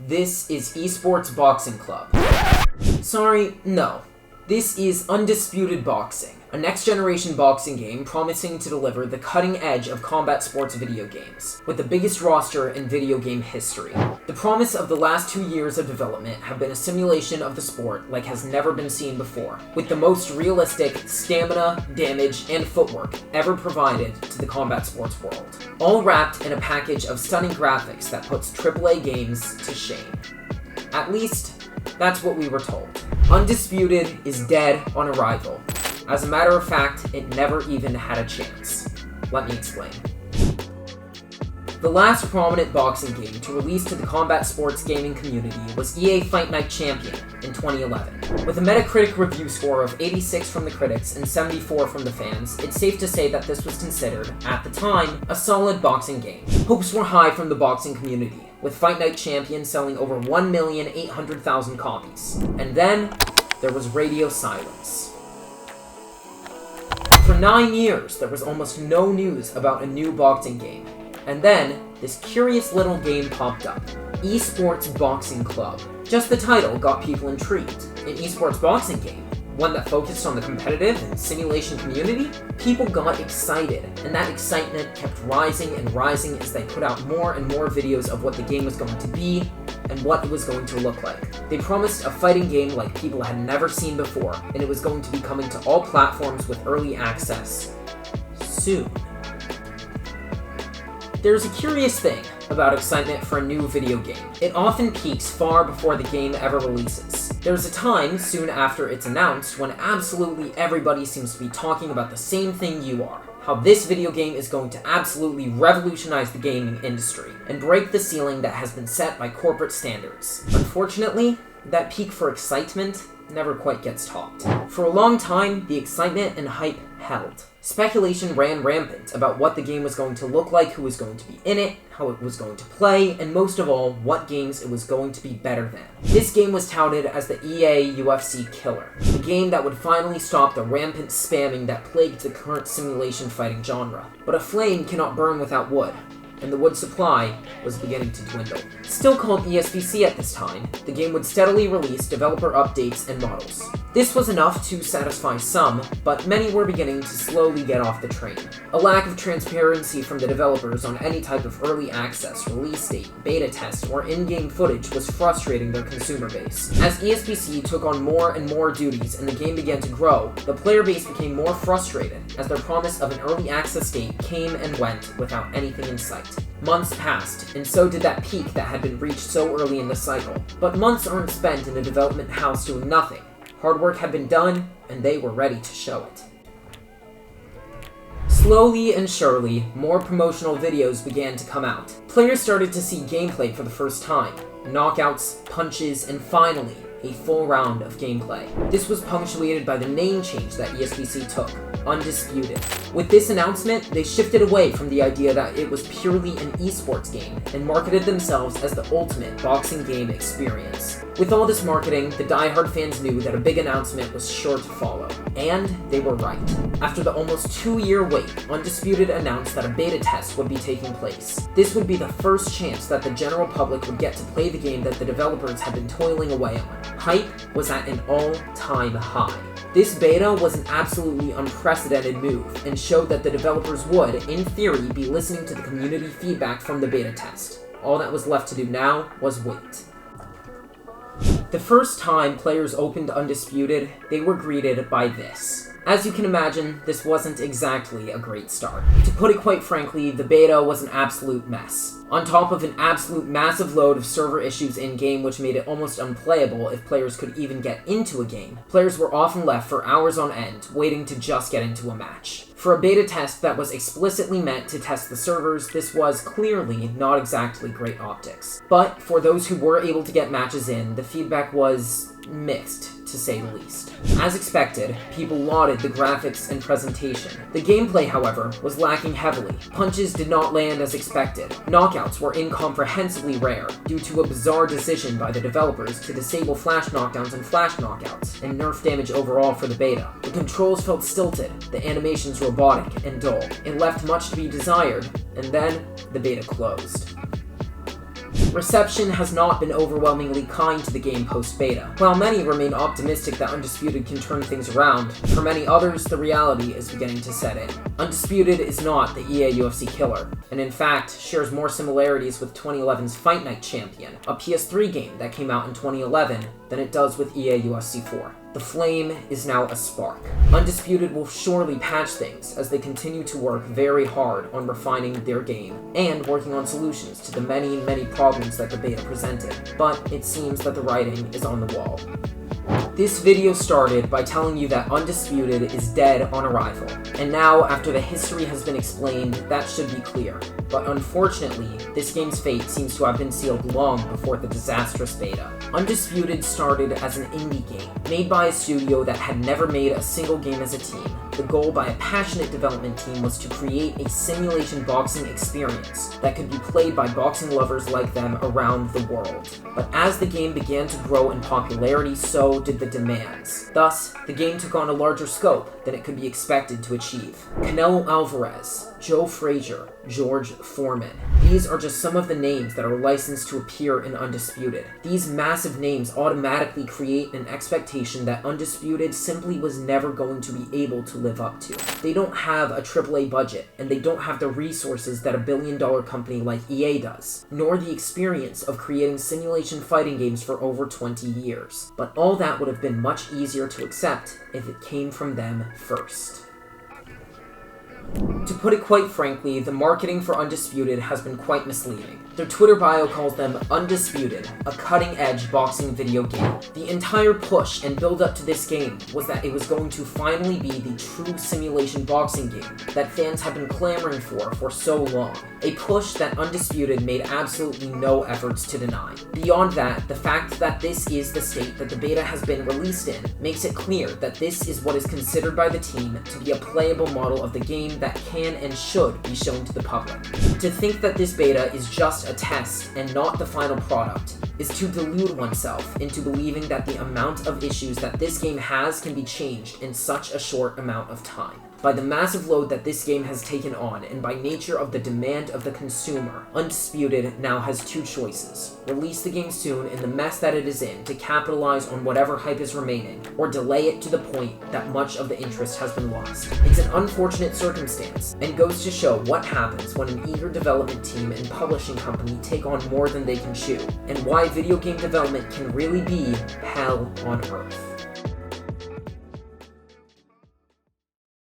This is Esports Boxing Club. Sorry, no. This is Undisputed Boxing, a next-generation boxing game promising to deliver the cutting edge of combat sports video games, with the biggest roster in video game history. The promise of the last 2 years of development have been a simulation of the sport like has never been seen before, with the most realistic stamina, damage, and footwork ever provided to the combat sports world, all wrapped in a package of stunning graphics that puts AAA games to shame. At least, that's what we were told. Undisputed is dead on arrival. As a matter of fact, it never even had a chance. Let me explain. The last prominent boxing game to release to the combat sports gaming community was EA Fight Night Champion in 2011. With a Metacritic review score of 86 from the critics and 74 from the fans, it's safe to say that this was considered, at the time, a solid boxing game. Hopes were high from the boxing community, with Fight Night Champion selling over 1,800,000 copies. And then, there was radio silence. For 9 years, there was almost no news about a new boxing game. And then, this curious little game popped up, Esports Boxing Club. Just the title got people intrigued. An esports boxing game, one that focused on the competitive and simulation community, people got excited, and that excitement kept rising and rising as they put out more and more videos of what the game was going to be and what it was going to look like. They promised a fighting game like people had never seen before, and it was going to be coming to all platforms with early access soon. There's a curious thing about excitement for a new video game. It often peaks far before the game ever releases. There's a time, soon after it's announced, when absolutely everybody seems to be talking about the same thing you are. How this video game is going to absolutely revolutionize the gaming industry and break the ceiling that has been set by corporate standards. Unfortunately, that peak for excitement never quite gets topped. For a long time, the excitement and hype held. Speculation ran rampant about what the game was going to look like, who was going to be in it, how it was going to play, and most of all, what games it was going to be better than. This game was touted as the EA UFC killer, the game that would finally stop the rampant spamming that plagued the current simulation fighting genre. But a flame cannot burn without wood, and the wood supply was beginning to dwindle. Still called ESPC at this time, the game would steadily release developer updates and models. This was enough to satisfy some, but many were beginning to slowly get off the train. A lack of transparency from the developers on any type of early access, release date, beta test, or in-game footage was frustrating their consumer base. As ESPC took on more and more duties and the game began to grow, the player base became more frustrated as their promise of an early access date came and went without anything in sight. Months passed, and so did that peak that had been reached so early in the cycle. But months aren't spent in a development house doing nothing. Hard work had been done, and they were ready to show it. Slowly and surely, more promotional videos began to come out. Players started to see gameplay for the first time. Knockouts, punches, and finally, a full round of gameplay. This was punctuated by the name change that ESPC took, Undisputed. With this announcement, they shifted away from the idea that it was purely an esports game and marketed themselves as the ultimate boxing game experience. With all this marketing, the diehard fans knew that a big announcement was sure to follow. And they were right. After the almost 2-year wait, Undisputed announced that a beta test would be taking place. This would be the first chance that the general public would get to play the game that the developers had been toiling away on. Hype was at an all-time high. This beta was an absolutely unprecedented move and showed that the developers would, in theory, be listening to the community feedback from the beta test. All that was left to do now was wait. The first time players opened Undisputed, they were greeted by this. As you can imagine, this wasn't exactly a great start. To put it quite frankly, the beta was an absolute mess. On top of an absolute massive load of server issues in-game which made it almost unplayable if players could even get into a game, players were often left for hours on end, waiting to just get into a match. For a beta test that was explicitly meant to test the servers, this was clearly not exactly great optics. But for those who were able to get matches in, the feedback was mixed, to say the least. As expected, people lauded the graphics and presentation. The gameplay, however, was lacking heavily. Punches did not land as expected. Knockouts were incomprehensibly rare, due to a bizarre decision by the developers to disable flash knockdowns and flash knockouts, and nerf damage overall for the beta. The controls felt stilted, the animations robotic and dull. It left much to be desired, and then the beta closed. Reception has not been overwhelmingly kind to the game post-beta. While many remain optimistic that Undisputed can turn things around, for many others, the reality is beginning to set in. Undisputed is not the EA UFC killer, and in fact, shares more similarities with 2011's Fight Night Champion, a PS3 game that came out in 2011, than it does with EA UFC 4. The flame is now a spark. Undisputed will surely patch things as they continue to work very hard on refining their game and working on solutions to the many problems that the beta presented, but it seems that the writing is on the wall. This video started by telling you that Undisputed is dead on arrival, and now, after the history has been explained, that should be clear. But unfortunately, this game's fate seems to have been sealed long before the disastrous beta. Undisputed started as an indie game, made by a studio that had never made a single game as a team. The goal by a passionate development team was to create a simulation boxing experience that could be played by boxing lovers like them around the world. But as the game began to grow in popularity, so did the demands. Thus, the game took on a larger scope than it could be expected to achieve. Canelo Alvarez, Joe Frazier, George Foreman. These are just some of the names that are licensed to appear in Undisputed. These massive names automatically create an expectation that Undisputed simply was never going to be able to live up to. They don't have a AAA budget, and they don't have the resources that a billion-dollar company like EA does, nor the experience of creating simulation fighting games for over 20 years. But all that would have been much easier to accept if it came from them first. To put it quite frankly, the marketing for Undisputed has been quite misleading. Their Twitter bio calls them Undisputed, a cutting-edge boxing video game. The entire push and build-up to this game was that it was going to finally be the true simulation boxing game that fans have been clamoring for so long. A push that Undisputed made absolutely no efforts to deny. Beyond that, the fact that this is the state that the beta has been released in makes it clear that this is what is considered by the team to be a playable model of the game that can and should be shown to the public. To think that this beta is just a test and not the final product is to delude oneself into believing that the amount of issues that this game has can be changed in such a short amount of time. By the massive load that this game has taken on, and by nature of the demand of the consumer, Undisputed now has two choices. Release the game soon in the mess that it is in to capitalize on whatever hype is remaining, or delay it to the point that much of the interest has been lost. It's an unfortunate circumstance, and goes to show what happens when an eager development team and publishing company take on more than they can chew, and why video game development can really be hell on earth.